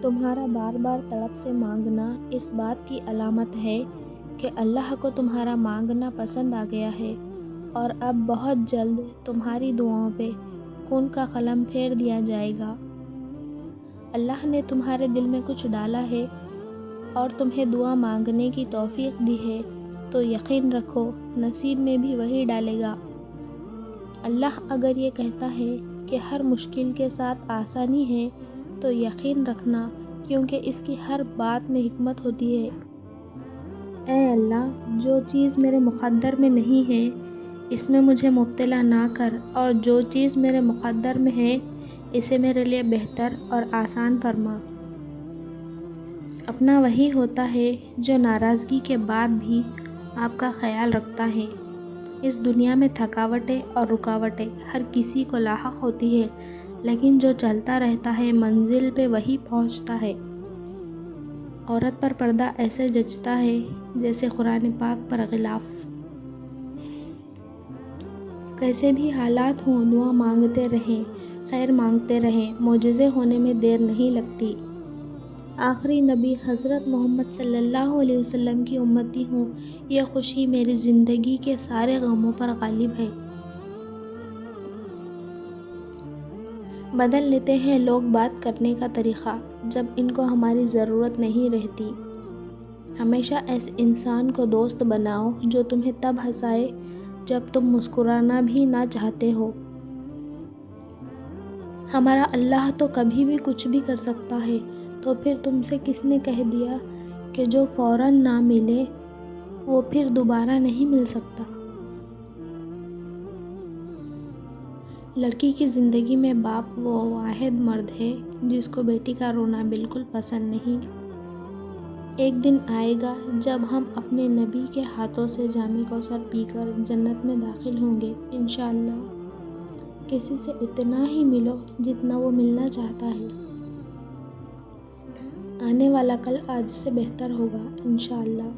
تمہارا بار بار تڑپ سے مانگنا اس بات کی علامت ہے کہ اللہ کو تمہارا مانگنا پسند آ گیا ہے، اور اب بہت جلد تمہاری دعاؤں پہ خون کا قلم پھیر دیا جائے گا۔ اللہ نے تمہارے دل میں کچھ ڈالا ہے اور تمہیں دعا مانگنے کی توفیق دی ہے، تو یقین رکھو نصیب میں بھی وہی ڈالے گا۔ اللہ اگر یہ کہتا ہے کہ ہر مشکل کے ساتھ آسانی ہے تو یقین رکھنا، کیونکہ اس کی ہر بات میں حکمت ہوتی ہے۔ اے اللہ، جو چیز میرے مقدر میں نہیں ہے اس میں مجھے مبتلا نہ کر، اور جو چیز میرے مقدر میں ہے اسے میرے لیے بہتر اور آسان فرما۔ اپنا وہی ہوتا ہے جو ناراضگی کے بعد بھی آپ کا خیال رکھتا ہے۔ اس دنیا میں تھکاوٹیں اور رکاوٹیں ہر کسی کو لاحق ہوتی ہے، لیکن جو چلتا رہتا ہے منزل پہ وہی پہنچتا ہے۔ عورت پر پردہ ایسے جچتا ہے جیسے قرآن پاک پر غلاف۔ کیسے بھی حالات ہوں دعا مانگتے رہیں، خیر مانگتے رہیں، معجزے ہونے میں دیر نہیں لگتی۔ آخری نبی حضرت محمد صلی اللہ علیہ وسلم کی امتی ہوں، یہ خوشی میری زندگی کے سارے غموں پر غالب ہے۔ بدل لیتے ہیں لوگ بات کرنے کا طریقہ جب ان کو ہماری ضرورت نہیں رہتی۔ ہمیشہ ایسے انسان کو دوست بناؤ جو تمہیں تب ہنسائے جب تم مسکرانا بھی نہ چاہتے ہو۔ ہمارا اللہ تو کبھی بھی کچھ بھی کر سکتا ہے، تو پھر تم سے کس نے کہہ دیا کہ جو فوراً نہ ملے وہ پھر دوبارہ نہیں مل سکتا؟ لڑکی کی زندگی میں باپ وہ واحد مرد ہے جس کو بیٹی کا رونا بالکل پسند نہیں۔ ایک دن آئے گا جب ہم اپنے نبی کے ہاتھوں سے جام کوثر پی کر جنت میں داخل ہوں گے انشاءاللہ۔ کسی سے اتنا ہی ملو جتنا وہ ملنا چاہتا ہے۔ آنے والا کل آج سے بہتر ہوگا انشاءاللہ۔